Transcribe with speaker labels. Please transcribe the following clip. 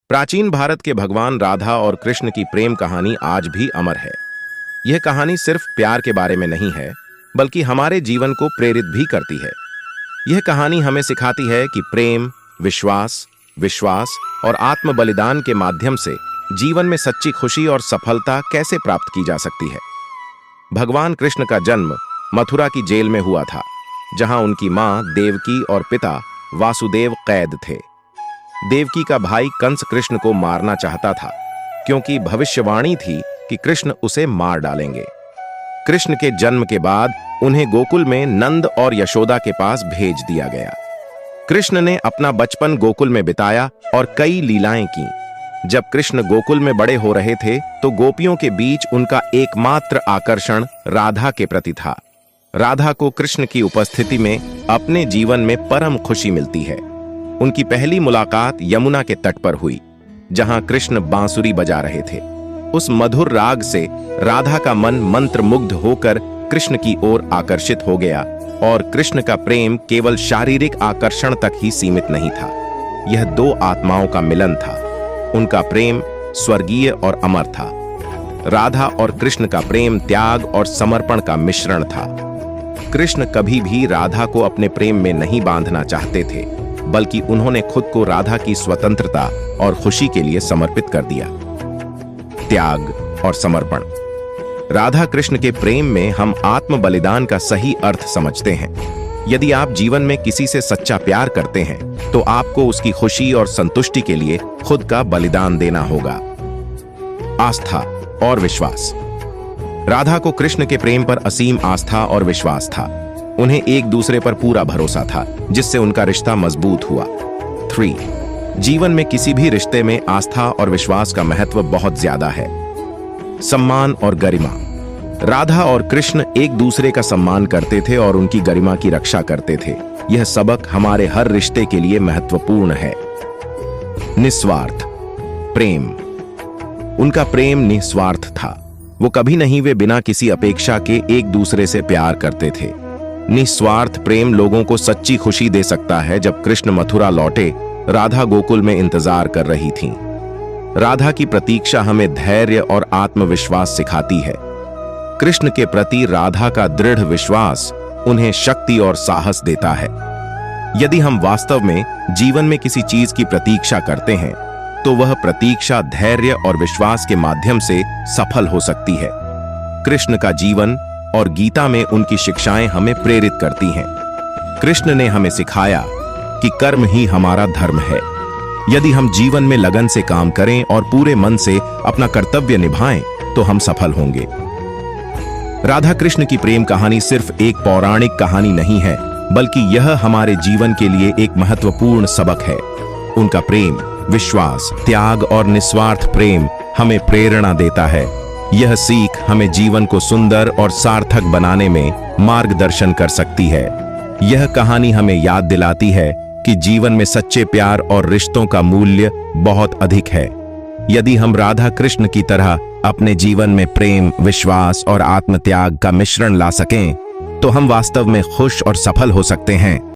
Speaker 1: प्राचीन भारत के भगवान राधा और कृष्ण की प्रेम कहानी आज भी अमर है। यह कहानी सिर्फ प्यार के बारे में नहीं है, बल्कि हमारे जीवन को प्रेरित भी करती है। यह कहानी हमें सिखाती है कि प्रेम, विश्वास और आत्म बलिदान के माध्यम से जीवन में सच्ची खुशी और सफलता कैसे प्राप्त की जा सकती है। भगवान कृष्ण का जन्म मथुरा की जेल में हुआ था, जहां उनकी मां देवकी और पिता वासुदेव कैद थे। देवकी का भाई कंस कृष्ण को मारना चाहता था, क्योंकि भविष्यवाणी थी कि कृष्ण उसे मार डालेंगे। कृष्ण के जन्म के बाद उन्हें गोकुल में नंद और यशोदा के पास भेज दिया गया। कृष्ण ने अपना बचपन गोकुल में बिताया और कई लीलाएं की। जब कृष्ण गोकुल में बड़े हो रहे थे तो गोपियों के बीच उनका एकमात्र आकर्षण राधा के प्रति था। राधा को कृष्ण की उपस्थिति में अपने जीवन में परम खुशी मिलती है। उनकी पहली मुलाकात यमुना के तट पर हुई, जहां कृष्ण बांसुरी बजा रहे थे। उस मधुर राग से राधा का मन मंत्रमुग्ध होकर कृष्ण की ओर आकर्षित हो गया, और कृष्ण का प्रेम केवल शारीरिक आकर्षण तक ही सीमित नहीं था। यह दो आत्माओं का मिलन था। उनका प्रेम स्वर्गीय और अमर था। राधा और कृष्ण का प्रेम त्याग और समर्पण का मिश्रण था। कृष्ण कभी भी राधा को अपने प्रेम में नहीं बांधना चाहते थे, बल्कि उन्होंने खुद को राधा की स्वतंत्रता और खुशी के लिए समर्पित कर दिया। त्याग और समर्पण। राधा कृष्ण के प्रेम में हम आत्म बलिदान का सही अर्थ समझते हैं। यदि आप जीवन में किसी से सच्चा प्यार करते हैं, तो आपको उसकी खुशी और संतुष्टि के लिए खुद का बलिदान देना होगा। आस्था और विश्वास। राधा को कृष्ण के प्रेम पर असीम आस्था और विश्वास था। उन्हें एक दूसरे पर पूरा भरोसा था, जिससे उनका रिश्ता मजबूत हुआ। 3. जीवन में किसी भी रिश्ते में आस्था और विश्वास का महत्व बहुत ज्यादा है। सम्मान और गरिमा। राधा और कृष्ण एक दूसरे का सम्मान करते थे और उनकी गरिमा की रक्षा करते थे। यह सबक हमारे हर रिश्ते के लिए महत्वपूर्ण है। निस्वार्थ प्रेम। उनका प्रेम निस्वार्थ था। वो कभी नहीं वे बिना किसी अपेक्षा के एक दूसरे से प्यार करते थे। निस्वार्थ प्रेम लोगों को सच्ची खुशी दे सकता है। जब कृष्ण मथुरा लौटे, राधा गोकुल में इंतजार कर रही थीं। राधा की प्रतीक्षा हमें धैर्य और आत्मविश्वास सिखाती है। कृष्ण के प्रति राधा का दृढ़ विश्वास उन्हें शक्ति और साहस देता है। यदि हम वास्तव में जीवन में किसी चीज की प्रतीक्षा करते हैं, तो वह प्रतीक्षा धैर्य और विश्वास के माध्यम से सफल हो सकती है। कृष्ण का जीवन और गीता में उनकी शिक्षाएं हमें प्रेरित करती हैं। कृष्ण ने हमें सिखाया कि कर्म ही हमारा धर्म है। यदि हम जीवन में लगन से काम करें और पूरे मन से अपना कर्तव्य निभाएं, तो हम सफल होंगे। राधा कृष्ण की प्रेम कहानी सिर्फ एक पौराणिक कहानी नहीं है, बल्कि यह हमारे जीवन के लिए एक महत्वपूर्ण सबक है। उनका प्रेम, विश्वास, त्याग और निस्वार्थ प्रेम हमें प्रेरणा देता है। यह सीख हमें जीवन को सुंदर और सार्थक बनाने में मार्गदर्शन कर सकती है। यह कहानी हमें याद दिलाती है कि जीवन में सच्चे प्यार और रिश्तों का मूल्य बहुत अधिक है। यदि हम राधा कृष्ण की तरह अपने जीवन में प्रेम, विश्वास और आत्मत्याग का मिश्रण ला सकें, तो हम वास्तव में खुश और सफल हो सकते हैं।